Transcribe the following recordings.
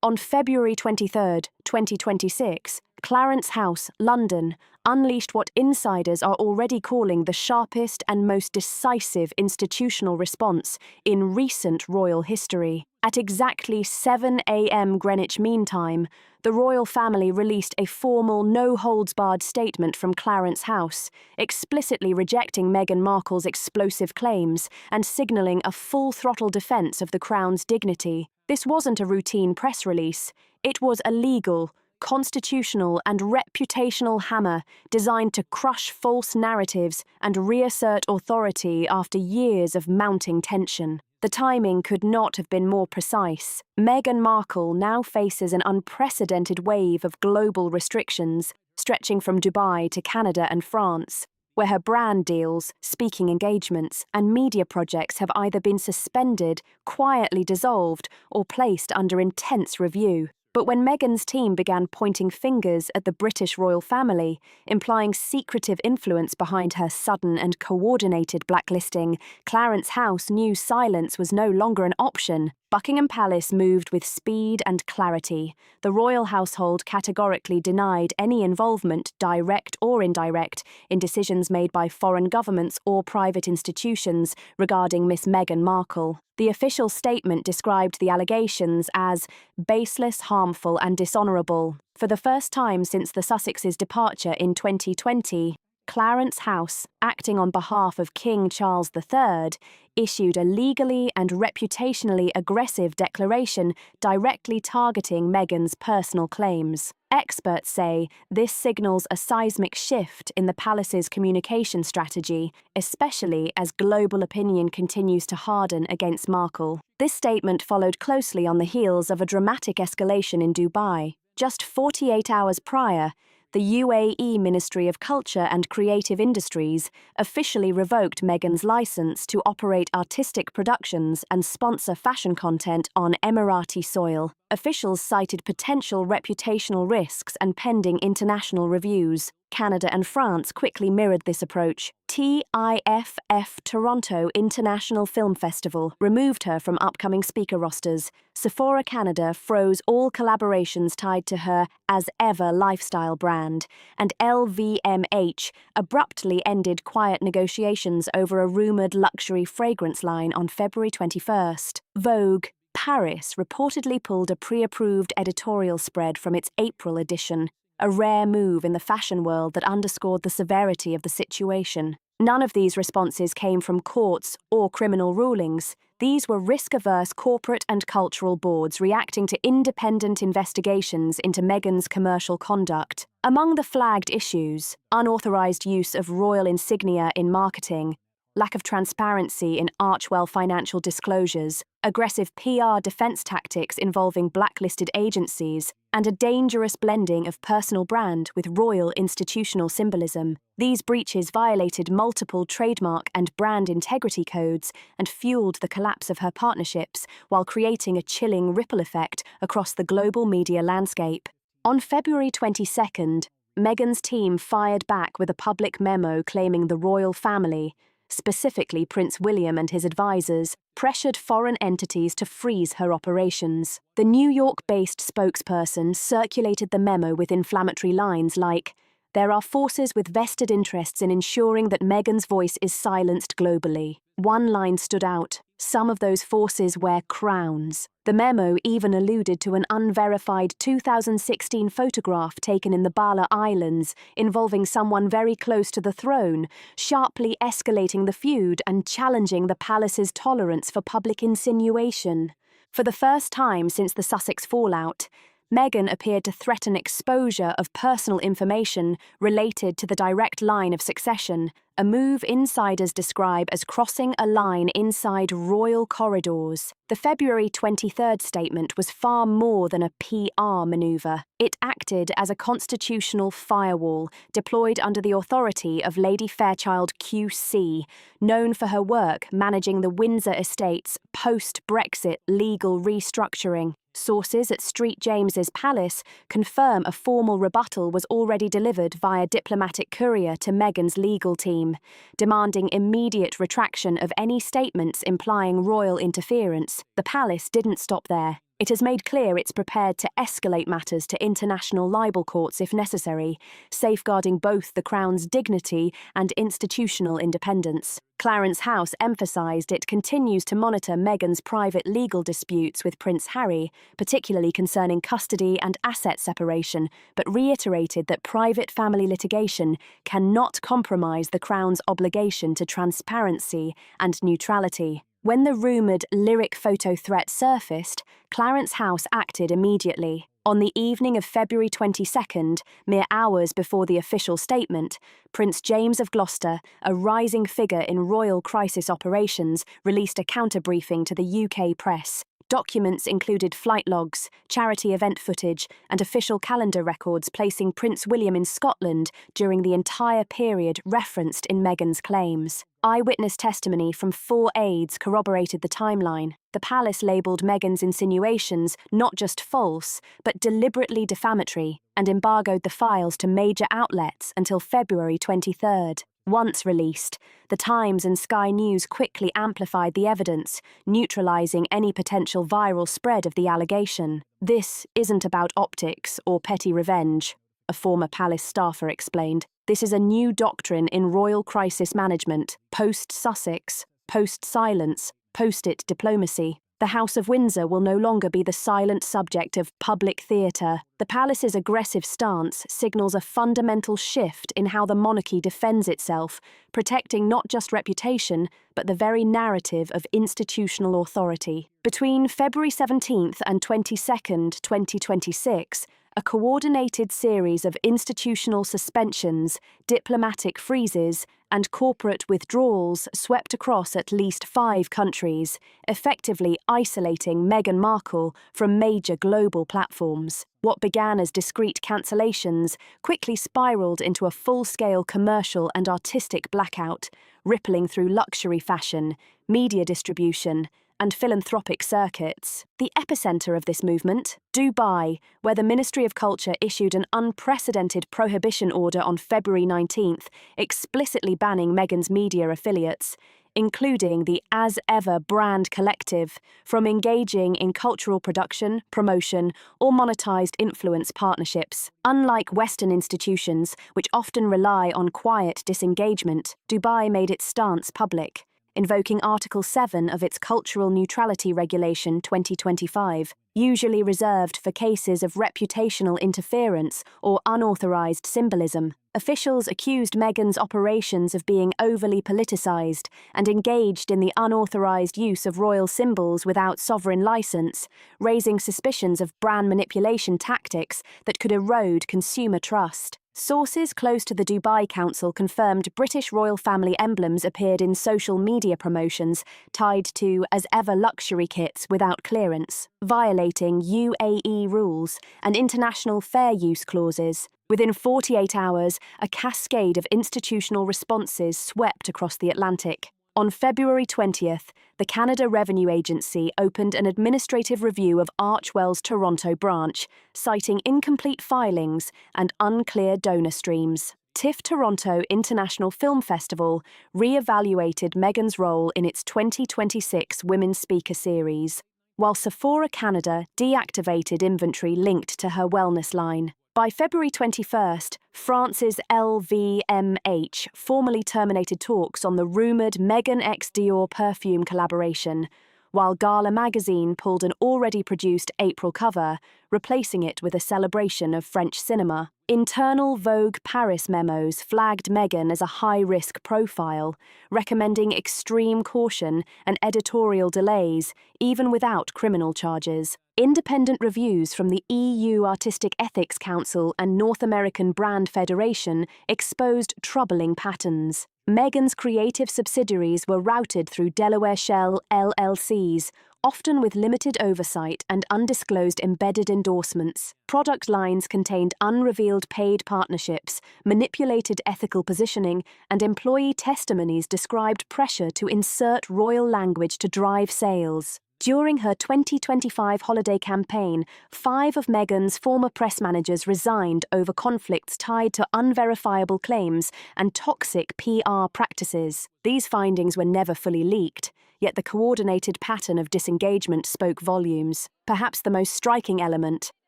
On February 23, 2026, Clarence House, London, unleashed what insiders are already calling the sharpest and most decisive institutional response in recent royal history. At exactly 7 a.m. Greenwich Mean Time, the royal family released a formal no-holds-barred statement from Clarence House, explicitly rejecting Meghan Markle's explosive claims and signalling a full-throttle defense of the Crown's dignity. This wasn't a routine press release. It was a legal, constitutional and reputational hammer designed to crush false narratives and reassert authority after years of mounting tension. The timing could not have been more precise. Meghan Markle now faces an unprecedented wave of global restrictions, stretching from Dubai to Canada and France, where her brand deals, speaking engagements, and media projects have either been suspended, quietly dissolved, or placed under intense review. But when Meghan's team began pointing fingers at the British royal family, implying secretive influence behind her sudden and coordinated blacklisting, Clarence House knew silence was no longer an option. Buckingham Palace moved with speed and clarity. The royal household categorically denied any involvement, direct or indirect, in decisions made by foreign governments or private institutions regarding Miss Meghan Markle. The official statement described the allegations as baseless, harmful and dishonourable. For the first time since the Sussexes' departure in 2020, Clarence House, acting on behalf of King Charles III, issued a legally and reputationally aggressive declaration directly targeting Meghan's personal claims. Experts say this signals a seismic shift in the palace's communication strategy, especially as global opinion continues to harden against Markle. This statement followed closely on the heels of a dramatic escalation in Dubai. Just 48 hours prior, the UAE Ministry of Culture and Creative Industries officially revoked Meghan's license to operate artistic productions and sponsor fashion content on Emirati soil. Officials cited potential reputational risks and pending international reviews. Canada and France quickly mirrored this approach. TIFF Toronto International Film Festival removed her from upcoming speaker rosters. Sephora Canada froze all collaborations tied to her As Ever lifestyle brand, and LVMH abruptly ended quiet negotiations over a rumoured luxury fragrance line on February 21st. Vogue Paris reportedly pulled a pre-approved editorial spread from its April edition, a rare move in the fashion world that underscored the severity of the situation. None of these responses came from courts or criminal rulings. These were risk-averse corporate and cultural boards reacting to independent investigations into Meghan's commercial conduct. Among the flagged issues, unauthorized use of royal insignia in marketing, lack of transparency in Archewell financial disclosures, aggressive PR defense tactics involving blacklisted agencies, and a dangerous blending of personal brand with royal institutional symbolism. These breaches violated multiple trademark and brand integrity codes and fueled the collapse of her partnerships while creating a chilling ripple effect across the global media landscape. On February 22nd, Meghan's team fired back with a public memo claiming the royal family, specifically Prince William and his advisors, pressured foreign entities to freeze her operations. The New York-based spokesperson circulated the memo with inflammatory lines like, "There are forces with vested interests in ensuring that Meghan's voice is silenced globally." One line stood out, "Some of those forces wear crowns." The memo even alluded to an unverified 2016 photograph taken in the Balearic Islands involving someone very close to the throne, sharply escalating the feud and challenging the palace's tolerance for public insinuation. For the first time since the Sussex fallout, Meghan appeared to threaten exposure of personal information related to the direct line of succession, a move insiders describe as crossing a line inside royal corridors. The February 23rd statement was far more than a PR maneuver. It acted as a constitutional firewall deployed under the authority of Lady Fairchild QC, known for her work managing the Windsor estate's post-Brexit legal restructuring. Sources at St James's Palace confirm a formal rebuttal was already delivered via diplomatic courier to Meghan's legal team, demanding immediate retraction of any statements implying royal interference. The palace didn't stop there. It has made clear it's prepared to escalate matters to international libel courts if necessary, safeguarding both the Crown's dignity and institutional independence. Clarence House emphasised it continues to monitor Meghan's private legal disputes with Prince Harry, particularly concerning custody and asset separation, but reiterated that private family litigation cannot compromise the Crown's obligation to transparency and neutrality. When the rumoured lyric photo threat surfaced, Clarence House acted immediately. On the evening of February 22nd, mere hours before the official statement, Prince James of Gloucester, a rising figure in royal crisis operations, released a counter-briefing to the UK press. Documents included flight logs, charity event footage, and official calendar records placing Prince William in Scotland during the entire period referenced in Meghan's claims. Eyewitness testimony from 4 aides corroborated the timeline. The palace labelled Meghan's insinuations not just false, but deliberately defamatory, and embargoed the files to major outlets until February 23rd. Once released, The Times and Sky News quickly amplified the evidence, neutralising any potential viral spread of the allegation. "This isn't about optics or petty revenge," a former palace staffer explained. "This is a new doctrine in royal crisis management, post-Sussex, post-silence, post-it diplomacy. The House of Windsor will no longer be the silent subject of public theatre." The palace's aggressive stance signals a fundamental shift in how the monarchy defends itself, protecting not just reputation, but the very narrative of institutional authority. Between February 17th and 22nd, 2026, a coordinated series of institutional suspensions, diplomatic freezes, and corporate withdrawals swept across at least 5 countries, effectively isolating Meghan Markle from major global platforms. What began as discreet cancellations quickly spiraled into a full-scale commercial and artistic blackout, rippling through luxury fashion, media distribution, and philanthropic circuits. The epicenter of this movement, Dubai, where the Ministry of Culture issued an unprecedented prohibition order on February 19th, explicitly banning Meghan's media affiliates, including the As Ever brand collective, from engaging in cultural production, promotion, or monetized influence partnerships. Unlike Western institutions, which often rely on quiet disengagement, Dubai made its stance public, invoking Article 7 of its Cultural Neutrality Regulation 2025, usually reserved for cases of reputational interference or unauthorized symbolism. Officials accused Meghan's operations of being overly politicized and engaged in the unauthorized use of royal symbols without sovereign license, raising suspicions of brand manipulation tactics that could erode consumer trust. Sources close to the Dubai Council confirmed British royal family emblems appeared in social media promotions tied to As Ever luxury kits without clearance, violating UAE rules and international fair use clauses. Within 48 hours, a cascade of institutional responses swept across the Atlantic. On February 20th, the Canada Revenue Agency opened an administrative review of Archwell's Toronto branch, citing incomplete filings and unclear donor streams. TIFF Toronto International Film Festival re-evaluated Meghan's role in its 2026 Women's Speaker Series, while Sephora Canada deactivated inventory linked to her wellness line. By February 21st, France's LVMH formally terminated talks on the rumoured Meghan x Dior perfume collaboration, while Gala magazine pulled an already produced April cover, replacing it with a celebration of French cinema. Internal Vogue Paris memos flagged Meghan as a high-risk profile, recommending extreme caution and editorial delays, even without criminal charges. Independent reviews from the EU Artistic Ethics Council and North American Brand Federation exposed troubling patterns. Meghan's creative subsidiaries were routed through Delaware Shell LLCs, often with limited oversight and undisclosed embedded endorsements. Product lines contained unrevealed paid partnerships, manipulated ethical positioning, and employee testimonies described pressure to insert royal language to drive sales. During her 2025 holiday campaign, 5 of Meghan's former press managers resigned over conflicts tied to unverifiable claims and toxic PR practices. These findings were never fully leaked, yet the coordinated pattern of disengagement spoke volumes. Perhaps the most striking element: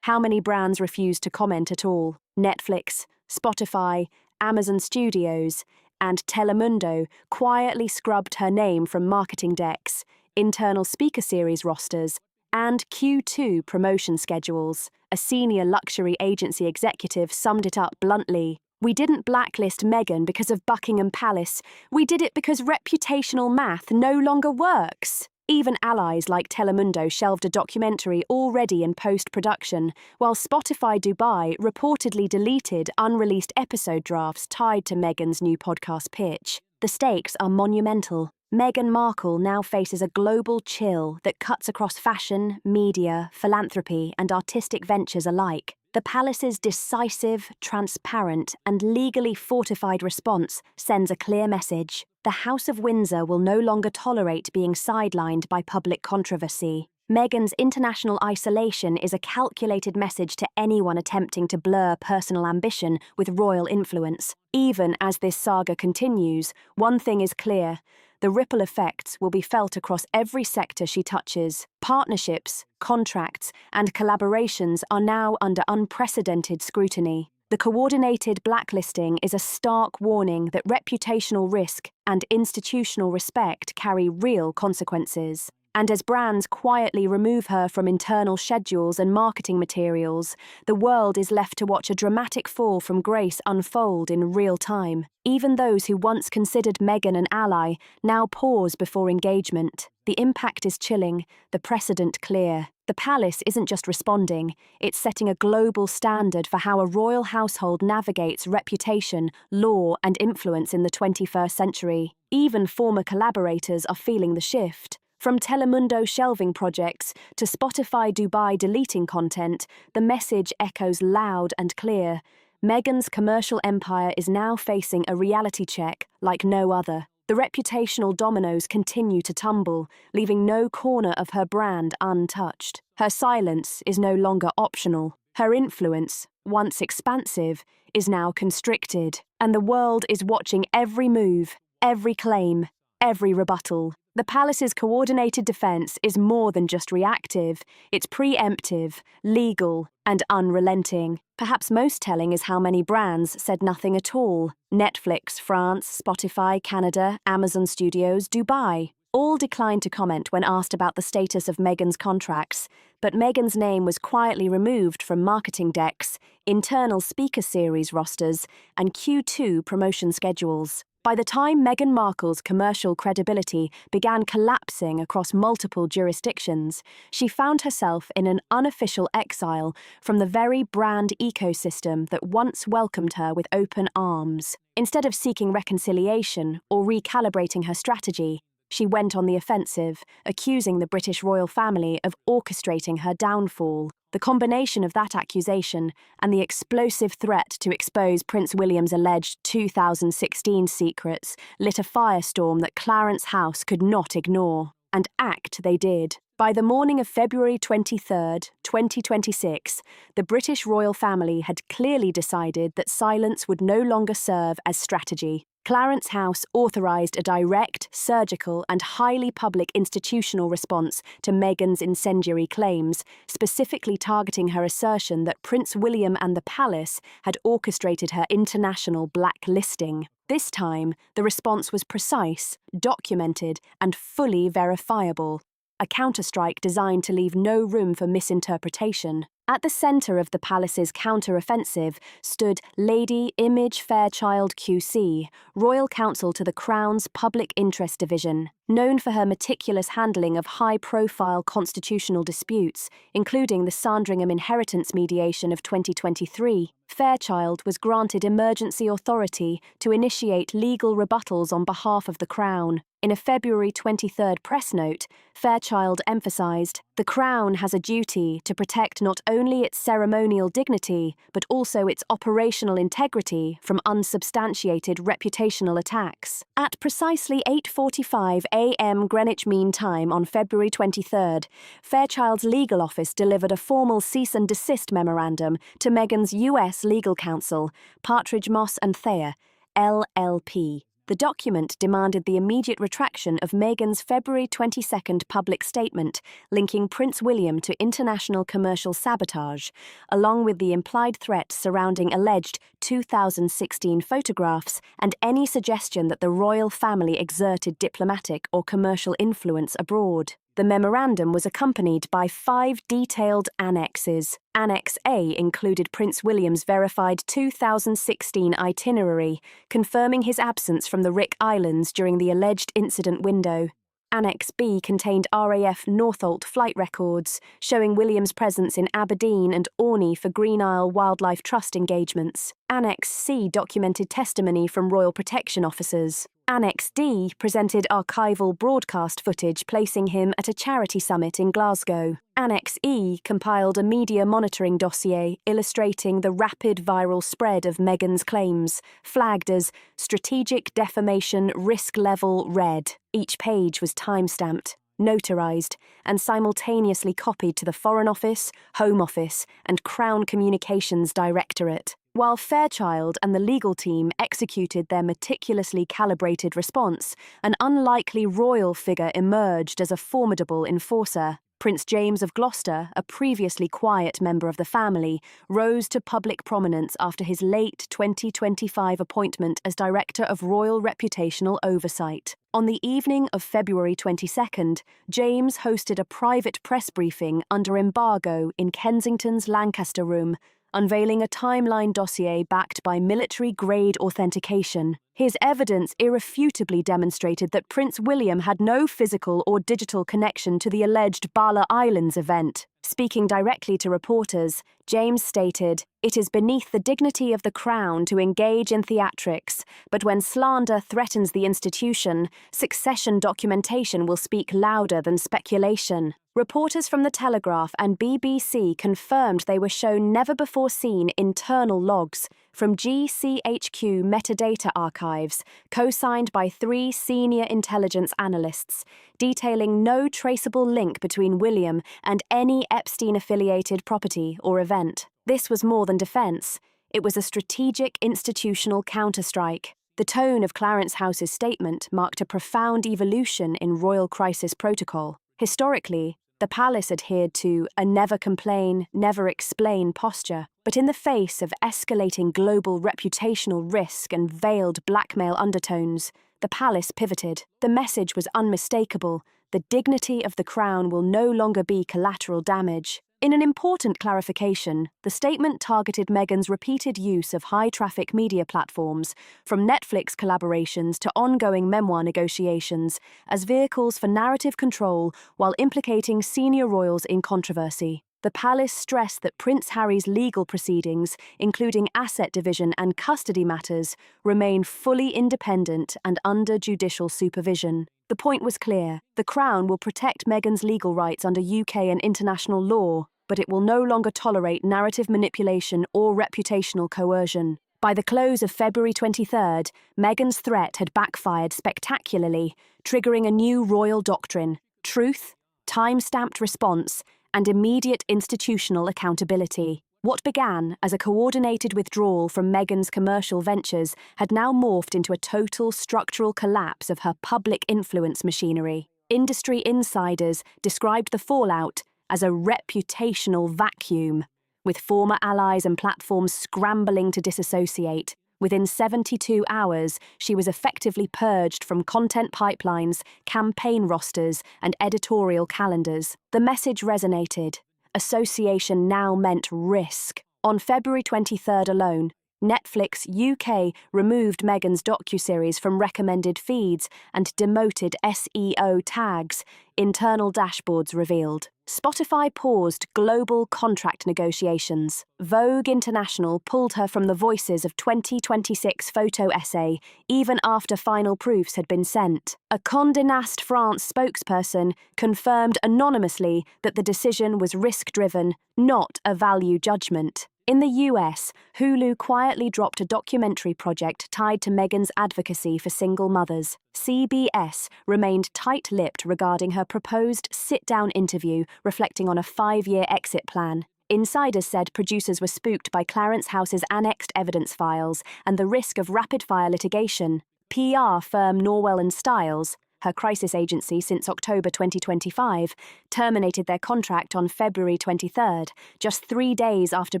how many brands refused to comment at all. Netflix, Spotify, Amazon Studios, and Telemundo quietly scrubbed her name from marketing decks, internal speaker series rosters, and Q2 promotion schedules. A senior luxury agency executive summed it up bluntly: "We didn't blacklist Meghan because of Buckingham Palace. We did it because reputational math no longer works." Even allies like Telemundo shelved a documentary already in post-production, while Spotify Dubai reportedly deleted unreleased episode drafts tied to Meghan's new podcast pitch. The stakes are monumental. Meghan Markle now faces a global chill that cuts across fashion, media, philanthropy, and artistic ventures alike. The palace's decisive, transparent, and legally fortified response sends a clear message. The House of Windsor will no longer tolerate being sidelined by public controversy. Meghan's international isolation is a calculated message to anyone attempting to blur personal ambition with royal influence. Even as this saga continues, one thing is clear: the ripple effects will be felt across every sector she touches. Partnerships, contracts, and collaborations are now under unprecedented scrutiny. The coordinated blacklisting is a stark warning that reputational risk and institutional respect carry real consequences. And as brands quietly remove her from internal schedules and marketing materials, the world is left to watch a dramatic fall from grace unfold in real time. Even those who once considered Meghan an ally now pause before engagement. The impact is chilling, the precedent clear. The palace isn't just responding, it's setting a global standard for how a royal household navigates reputation, law, and influence in the 21st century. Even former collaborators are feeling the shift. From Telemundo shelving projects to Spotify Dubai deleting content, the message echoes loud and clear. Meghan's commercial empire is now facing a reality check like no other. The reputational dominoes continue to tumble, leaving no corner of her brand untouched. Her silence is no longer optional. Her influence, once expansive, is now constricted, and the world is watching every move, every claim, every rebuttal. The palace's coordinated defense is more than just reactive, it's preemptive, legal, and unrelenting. Perhaps most telling is how many brands said nothing at all. Netflix, France, Spotify, Canada, Amazon Studios, Dubai. All declined to comment when asked about the status of Meghan's contracts, but Meghan's name was quietly removed from marketing decks, internal speaker series rosters, and Q2 promotion schedules. By the time Meghan Markle's commercial credibility began collapsing across multiple jurisdictions, she found herself in an unofficial exile from the very brand ecosystem that once welcomed her with open arms. Instead of seeking reconciliation or recalibrating her strategy, she went on the offensive, accusing the British royal family of orchestrating her downfall. The combination of that accusation and the explosive threat to expose Prince William's alleged 2016 secrets lit a firestorm that Clarence House could not ignore. And act they did. By the morning of February 23, 2026, the British royal family had clearly decided that silence would no longer serve as strategy. Clarence House authorised a direct, surgical, and highly public institutional response to Meghan's incendiary claims, specifically targeting her assertion that Prince William and the palace had orchestrated her international blacklisting. This time, the response was precise, documented, and fully verifiable. A counterstrike designed to leave no room for misinterpretation. At the centre of the palace's counter-offensive stood Lady Image Fairchild QC, Royal Counsel to the Crown's Public Interest Division. Known for her meticulous handling of high-profile constitutional disputes, including the Sandringham inheritance mediation of 2023, Fairchild was granted emergency authority to initiate legal rebuttals on behalf of the Crown. In a February 23 press note, Fairchild emphasised, "The Crown has a duty to protect not only its ceremonial dignity, but also its operational integrity from unsubstantiated reputational attacks. At precisely 8:45 a.m. Greenwich Mean Time on February 23rd, Fairchild's legal office delivered a formal cease and desist memorandum to Meghan's U.S. legal counsel, Partridge Moss and Thayer, LLP. The document demanded the immediate retraction of Meghan's February 22nd public statement linking Prince William to international commercial sabotage, along with the implied threats surrounding alleged 2016 photographs and any suggestion that the royal family exerted diplomatic or commercial influence abroad. The memorandum was accompanied by 5 detailed annexes. Annex A included Prince William's verified 2016 itinerary, confirming his absence from the Balearic Islands during the alleged incident window. Annex B contained RAF Northolt flight records, showing William's presence in Aberdeen and Orkney for Green Isle Wildlife Trust engagements. Annex C documented testimony from Royal Protection officers. Annex D presented archival broadcast footage placing him at a charity summit in Glasgow. Annex E compiled a media monitoring dossier illustrating the rapid viral spread of Meghan's claims, flagged as Strategic Defamation Risk Level Red. Each page was time-stamped, notarized, and simultaneously copied to the Foreign Office, Home Office, and Crown Communications Directorate. While Fairchild and the legal team executed their meticulously calibrated response, an unlikely royal figure emerged as a formidable enforcer. Prince James of Gloucester, a previously quiet member of the family, rose to public prominence after his late 2025 appointment as Director of Royal Reputational Oversight. On the evening of February 22nd, James hosted a private press briefing under embargo in Kensington's Lancaster Room, unveiling a timeline dossier backed by military-grade authentication. His evidence irrefutably demonstrated that Prince William had no physical or digital connection to the alleged Balearic Islands event. Speaking directly to reporters, James stated, "It is beneath the dignity of the Crown to engage in theatrics, but when slander threatens the institution, succession documentation will speak louder than speculation." Reporters from The Telegraph and BBC confirmed they were shown never-before-seen internal logs from GCHQ metadata archives, co-signed by 3 senior intelligence analysts, detailing no traceable link between William and any Epstein-affiliated property or event. This was more than defense. It was a strategic institutional counterstrike. The tone of Clarence House's statement marked a profound evolution in royal crisis protocol. Historically, the palace adhered to a never complain, never explain posture, but in the face of escalating global reputational risk and veiled blackmail undertones, the palace pivoted. The message was unmistakable: the dignity of the crown will no longer be collateral damage. In an important clarification, the statement targeted Meghan's repeated use of high-traffic media platforms, from Netflix collaborations to ongoing Memoir negotiations, as vehicles for narrative control while implicating senior royals in controversy. The palace stressed that Prince Harry's legal proceedings, including asset division and custody matters, remain fully independent and under judicial supervision. The point was clear: the Crown will protect Meghan's legal rights under UK and international law, but it will no longer tolerate narrative manipulation or reputational coercion. By the close of February 23rd, Meghan's threat had backfired spectacularly, triggering a new royal doctrine: truth, time-stamped response, and immediate institutional accountability. What began as a coordinated withdrawal from Meghan's commercial ventures had now morphed into a total structural collapse of her public influence machinery. Industry insiders described the fallout as a reputational vacuum, with former allies and platforms scrambling to disassociate. Within 72 hours, she was effectively purged from content pipelines, campaign rosters, and editorial calendars. The message resonated. Association now meant risk. On February 23rd alone, Netflix UK removed Meghan's docuseries from recommended feeds and demoted SEO tags, internal dashboards revealed. Spotify paused global contract negotiations. Vogue International pulled her from the Voices of 2026 photo essay even after final proofs had been sent. A Condé Nast France spokesperson confirmed anonymously that the decision was risk-driven, not a value judgment. In the US, Hulu quietly dropped a documentary project tied to Meghan's advocacy for single mothers. CBS remained tight-lipped regarding her proposed sit-down interview reflecting on a 5-year exit plan. Insiders said producers were spooked by Clarence House's annexed evidence files and the risk of rapid-fire litigation. PR firm Norwell & Stiles, her crisis agency since October 2025, terminated their contract on February 23rd, just 3 days after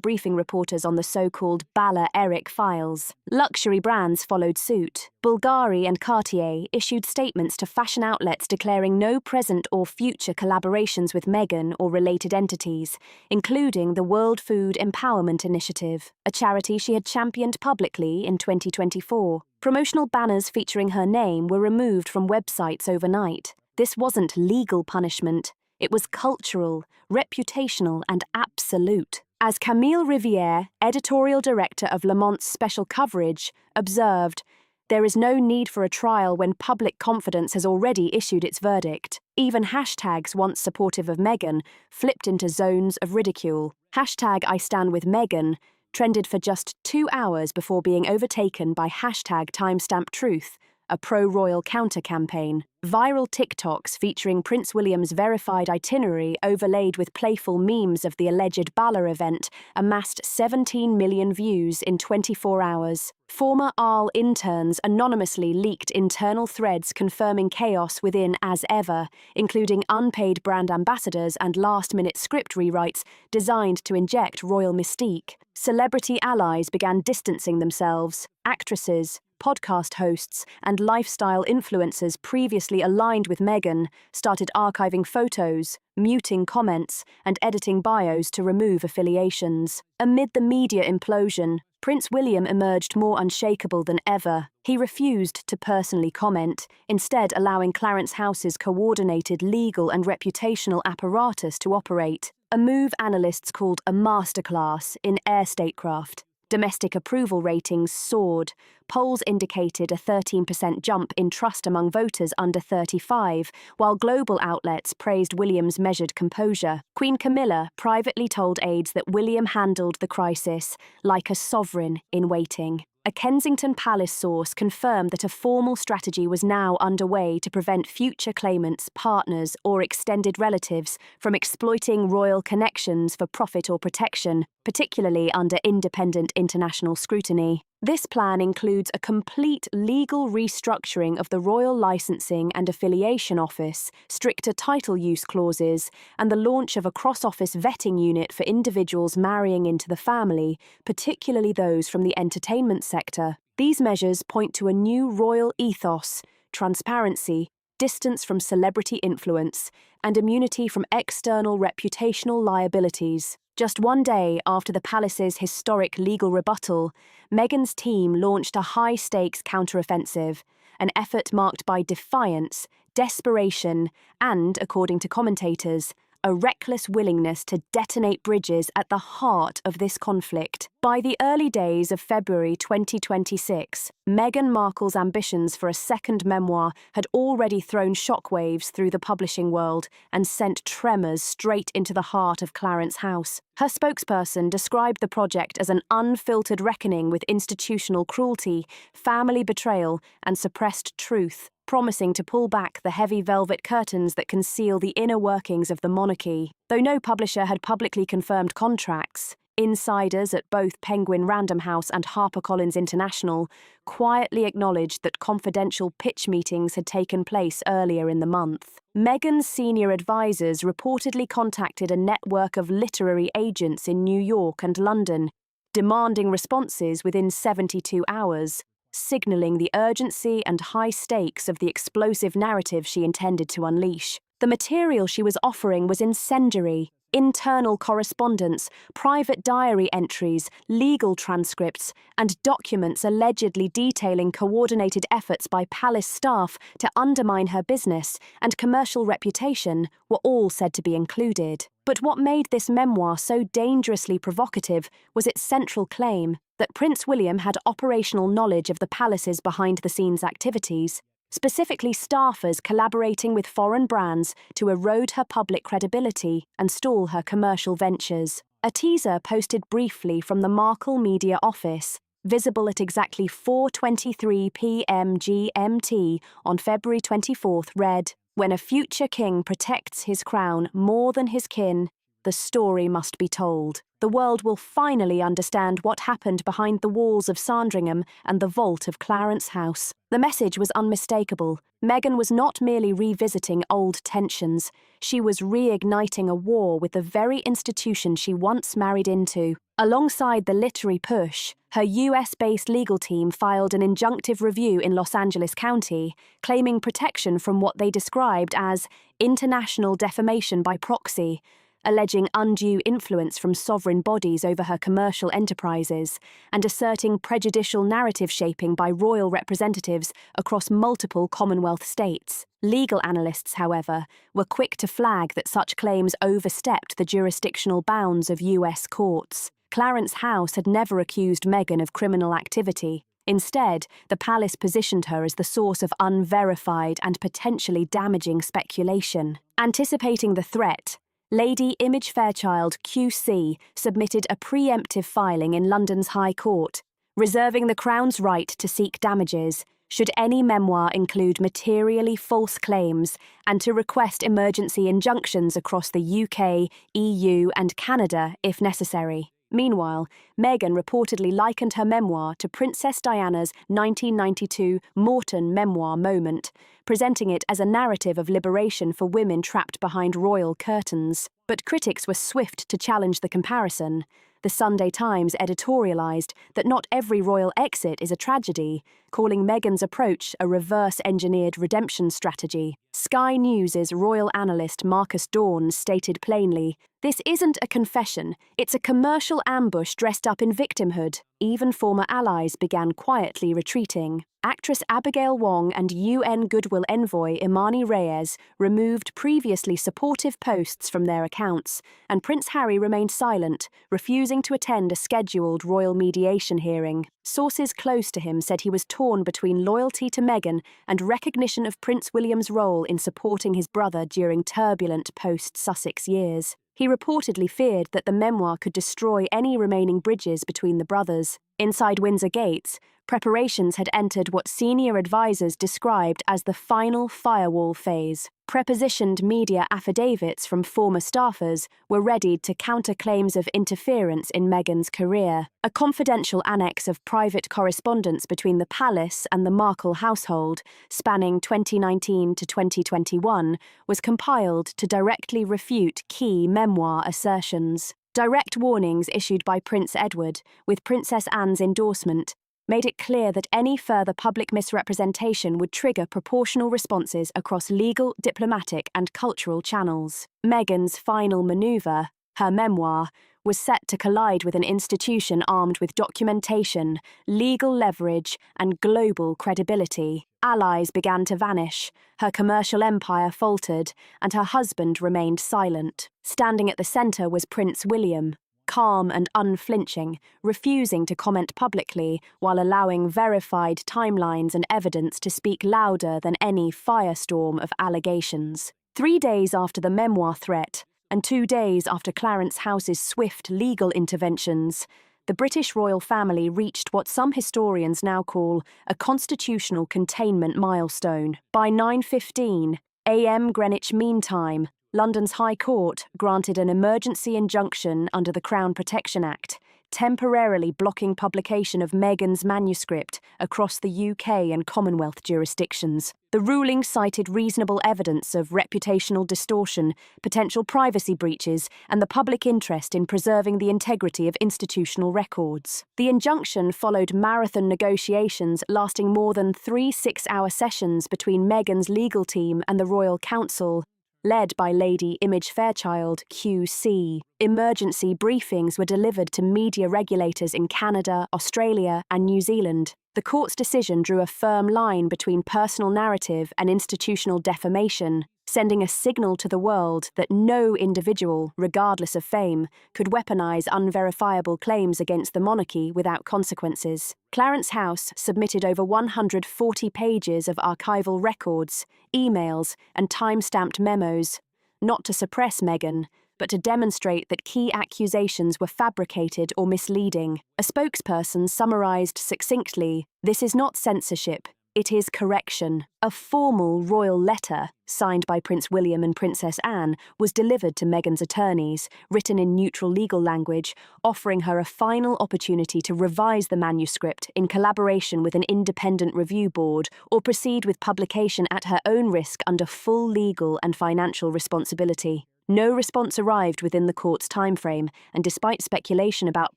briefing reporters on the so-called Balearic files. Luxury brands followed suit. Bulgari and Cartier issued statements to fashion outlets declaring no present or future collaborations with Meghan or related entities, including the World Food Empowerment Initiative, a charity she had championed publicly in 2024. Promotional banners featuring her name were removed from websites overnight. This wasn't legal punishment. It was cultural, reputational, and absolute. As Camille Riviere, editorial director of Le Monde's special coverage, observed, "There is no need for a trial when public confidence has already issued its verdict." Even hashtags once supportive of Meghan flipped into zones of ridicule. Hashtag I stand with Meghan trended for just 2 hours before being overtaken by hashtag timestamp truth, a pro-royal counter-campaign. Viral TikToks featuring Prince William's verified itinerary overlaid with playful memes of the alleged Bala event amassed 17 million views in 24 hours. Former ARL interns anonymously leaked internal threads confirming chaos within as ever, including unpaid brand ambassadors and last-minute script rewrites designed to inject royal mystique. Celebrity allies began distancing themselves. Actresses, podcast hosts, and lifestyle influencers previously aligned with Meghan started archiving photos, muting comments, and editing bios to remove affiliations. Amid the media implosion, Prince William emerged more unshakable than ever. He refused to personally comment, instead allowing Clarence House's coordinated legal and reputational apparatus to operate, a move analysts called a masterclass in air statecraft. Domestic approval ratings soared. Polls indicated a 13% jump in trust among voters under 35, while global outlets praised William's measured composure. Queen Camilla privately told aides that William handled the crisis like a sovereign in waiting. A Kensington Palace source confirmed that a formal strategy was now underway to prevent future claimants, partners, or extended relatives from exploiting royal connections for profit or protection, particularly under independent international scrutiny. This plan includes a complete legal restructuring of the Royal Licensing and Affiliation Office, stricter title use clauses, and the launch of a cross-office vetting unit for individuals marrying into the family, particularly those from the entertainment sector. These measures point to a new royal ethos: transparency, distance from celebrity influence, and immunity from external reputational liabilities. Just 1 day after the palace's historic legal rebuttal, Meghan's team launched a high-stakes counteroffensive, an effort marked by defiance, desperation, and, according to commentators, a reckless willingness to detonate bridges at the heart of this conflict. By the early days of February 2026, Meghan Markle's ambitions for a second memoir had already thrown shockwaves through the publishing world and sent tremors straight into the heart of Clarence House. Her spokesperson described the project as an unfiltered reckoning with institutional cruelty, family betrayal, and suppressed truth, promising to pull back the heavy velvet curtains that conceal the inner workings of the monarchy. Though no publisher had publicly confirmed contracts, insiders at both Penguin Random House and HarperCollins International quietly acknowledged that confidential pitch meetings had taken place earlier in the month. Meghan's senior advisors reportedly contacted a network of literary agents in New York and London, demanding responses within 72 hours. Signalling the urgency and high stakes of the explosive narrative she intended to unleash. The material she was offering was incendiary, internal correspondence, private diary entries, legal transcripts, and documents allegedly detailing coordinated efforts by palace staff to undermine her business and commercial reputation were all said to be included. But what made this memoir so dangerously provocative was its central claim that Prince William had operational knowledge of the palace's behind-the-scenes activities, specifically staffers collaborating with foreign brands to erode her public credibility and stall her commercial ventures. A teaser posted briefly from the Markle media office, visible at exactly 4:23 p.m. GMT on February 24th, read, "When a future king protects his crown more than his kin, the story must be told. The world will finally understand what happened behind the walls of Sandringham and the vault of Clarence House." The message was unmistakable. Meghan was not merely revisiting old tensions, she was reigniting a war with the very institution she once married into. Alongside the literary push, her US-based legal team filed an injunctive review in Los Angeles County, claiming protection from what they described as international defamation by proxy, alleging undue influence from sovereign bodies over her commercial enterprises, and asserting prejudicial narrative shaping by royal representatives across multiple Commonwealth states. Legal analysts, however, were quick to flag that such claims overstepped the jurisdictional bounds of US courts. Clarence House had never accused Meghan of criminal activity. Instead, the palace positioned her as the source of unverified and potentially damaging speculation. Anticipating the threat, Lady Image Fairchild QC submitted a preemptive filing in London's High Court, reserving the Crown's right to seek damages should any memoir include materially false claims and to request emergency injunctions across the UK, EU and Canada if necessary. Meanwhile, Meghan reportedly likened her memoir to Princess Diana's 1992 Morton memoir Moment, presenting it as a narrative of liberation for women trapped behind royal curtains. But critics were swift to challenge the comparison. The Sunday Times editorialized that not every royal exit is a tragedy, calling Meghan's approach a reverse-engineered redemption strategy. Sky News' royal analyst Marcus Dawn stated plainly, "This isn't a confession, it's a commercial ambush dressed up in victimhood." Even former allies began quietly retreating. Actress Abigail Wong and UN Goodwill envoy Imani Reyes removed previously supportive posts from their accounts, and Prince Harry remained silent, refusing to attend a scheduled royal mediation hearing. Sources close to him said he was torn between loyalty to Meghan and recognition of Prince William's role in supporting his brother during turbulent post-Sussex years. He reportedly feared that the memoir could destroy any remaining bridges between the brothers. Inside Windsor gates, preparations had entered what senior advisors described as the final firewall phase. Prepositioned media affidavits from former staffers were readied to counter claims of interference in Meghan's career. A confidential annex of private correspondence between the palace and the Markle household, spanning 2019 to 2021, was compiled to directly refute key memoir assertions. Direct warnings issued by Prince Edward, with Princess Anne's endorsement, made it clear that any further public misrepresentation would trigger proportional responses across legal, diplomatic, and cultural channels. Meghan's final manoeuvre, her memoir, was set to collide with an institution armed with documentation, legal leverage, and global credibility. Allies began to vanish, her commercial empire faltered, and her husband remained silent. Standing at the centre was Prince William, calm and unflinching, refusing to comment publicly while allowing verified timelines and evidence to speak louder than any firestorm of allegations. 3 days after the memoir threat, and 2 days after Clarence House's swift legal interventions, the British royal family reached what some historians now call a constitutional containment milestone. By 9:15 a.m. Greenwich Mean Time, London's High Court granted an emergency injunction under the Crown Protection Act, temporarily blocking publication of Meghan's manuscript across the UK and Commonwealth jurisdictions. The ruling cited reasonable evidence of reputational distortion, potential privacy breaches, and the public interest in preserving the integrity of institutional records. The injunction followed marathon negotiations lasting more than 3 six-hour sessions between Meghan's legal team and the Royal Council, led by Lady Image Fairchild, QC. Emergency briefings were delivered to media regulators in Canada, Australia, and New Zealand. The court's decision drew a firm line between personal narrative and institutional defamation, sending a signal to the world that no individual, regardless of fame, could weaponize unverifiable claims against the monarchy without consequences. Clarence House submitted over 140 pages of archival records, emails, and time-stamped memos, not to suppress Meghan, but to demonstrate that key accusations were fabricated or misleading. A spokesperson summarized succinctly, "This is not censorship, it is correction." A formal royal letter, signed by Prince William and Princess Anne, was delivered to Meghan's attorneys, written in neutral legal language, offering her a final opportunity to revise the manuscript in collaboration with an independent review board or proceed with publication at her own risk under full legal and financial responsibility. No response arrived within the court's timeframe, and despite speculation about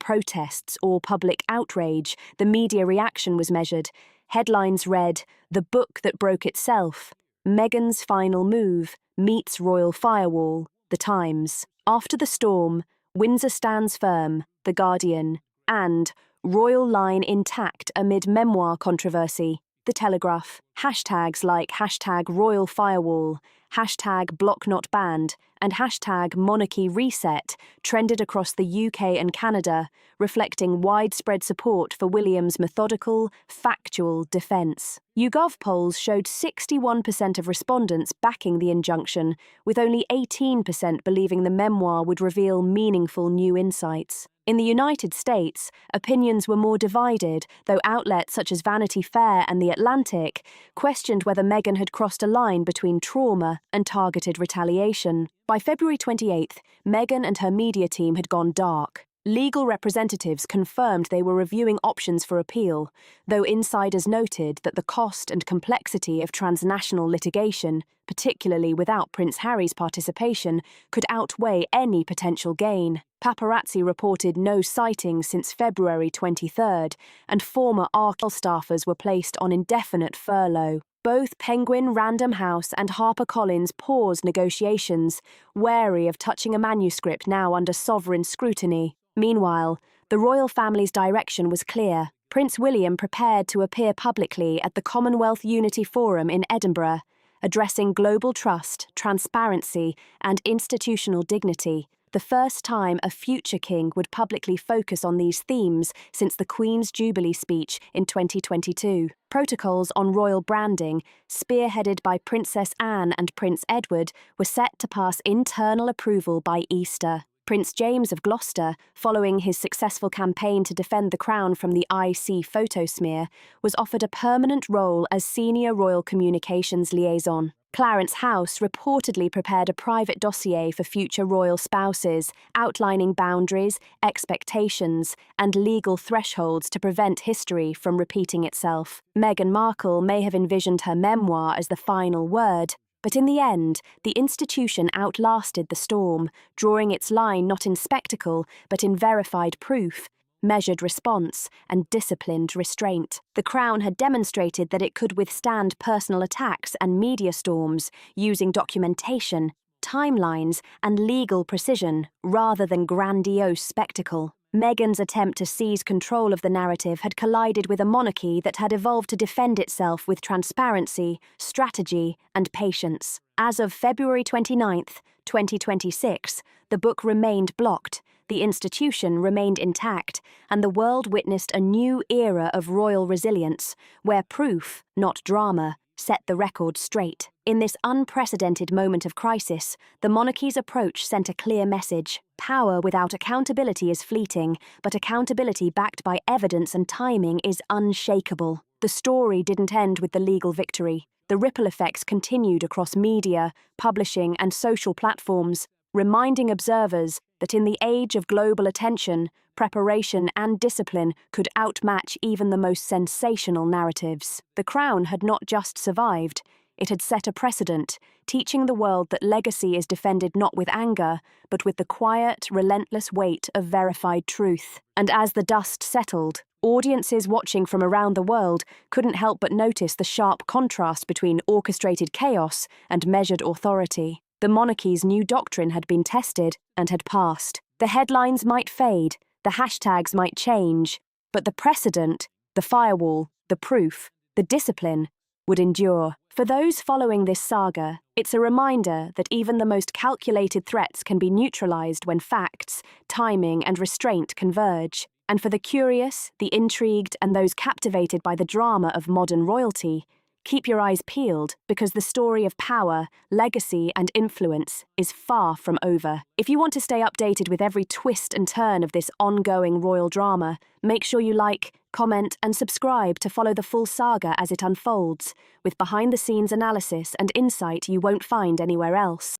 protests or public outrage, the media reaction was measured. Headlines read, "The book that broke itself," "Meghan's final move," "Meets royal firewall," The Times. After the storm, Windsor stands firm, The Guardian, and royal line intact amid Memoir controversy, The Telegraph. Hashtags like #royal firewall, #blocknotbanned, and #monarchy-reset trended across the UK and Canada, reflecting widespread support for William's methodical, factual defence. YouGov polls showed 61% of respondents backing the injunction, with only 18% believing the memoir would reveal meaningful new insights. In the United States, opinions were more divided, though outlets such as Vanity Fair and The Atlantic questioned whether Meghan had crossed a line between trauma and targeted retaliation. By February 28th, Meghan and her media team had gone dark. Legal representatives confirmed they were reviewing options for appeal, though insiders noted that the cost and complexity of transnational litigation, particularly without Prince Harry's participation, could outweigh any potential gain. Paparazzi reported no sightings since February 23rd, and former Arkell staffers were placed on indefinite furlough. Both Penguin Random House and HarperCollins paused negotiations, wary of touching a manuscript now under sovereign scrutiny. Meanwhile, the royal family's direction was clear. Prince William prepared to appear publicly at the Commonwealth Unity Forum in Edinburgh, addressing global trust, transparency, and institutional dignity, the first time a future king would publicly focus on these themes since the Queen's Jubilee speech in 2022. Protocols on royal branding, spearheaded by Princess Anne and Prince Edward, were set to pass internal approval by Easter. Prince James of Gloucester, following his successful campaign to defend the crown from the IC photo smear, was offered a permanent role as senior royal communications liaison. Clarence House reportedly prepared a private dossier for future royal spouses, outlining boundaries, expectations, and legal thresholds to prevent history from repeating itself. Meghan Markle may have envisioned her memoir as the final word, but in the end, the institution outlasted the storm, drawing its line not in spectacle, but in verified proof, measured response, and disciplined restraint. The Crown had demonstrated that it could withstand personal attacks and media storms, using documentation, timelines, and legal precision, rather than grandiose spectacle. Meghan's attempt to seize control of the narrative had collided with a monarchy that had evolved to defend itself with transparency, strategy, and patience. As of February 29th, 2026, the book remained blocked, the institution remained intact, and the world witnessed a new era of royal resilience, where proof, not drama, set the record straight. In this unprecedented moment of crisis, the monarchy's approach sent a clear message. Power without accountability is fleeting, but accountability backed by evidence and timing is unshakable. The story didn't end with the legal victory. The ripple effects continued across media, publishing, and social platforms, reminding observers that in the age of global attention, preparation and discipline could outmatch even the most sensational narratives. The Crown had not just survived, it had set a precedent, teaching the world that legacy is defended not with anger, but with the quiet, relentless weight of verified truth. And as the dust settled, audiences watching from around the world couldn't help but notice the sharp contrast between orchestrated chaos and measured authority. The monarchy's new doctrine had been tested and had passed. The headlines might fade, the hashtags might change, but the precedent, the firewall, the proof, the discipline would endure. For those following this saga, it's a reminder that even the most calculated threats can be neutralized when facts, timing, and restraint converge. And for the curious, the intrigued, and those captivated by the drama of modern royalty, keep your eyes peeled, because the story of power, legacy, and influence is far from over. If you want to stay updated with every twist and turn of this ongoing royal drama, make sure you like, comment, and subscribe to follow the full saga as it unfolds, with behind-the-scenes analysis and insight you won't find anywhere else.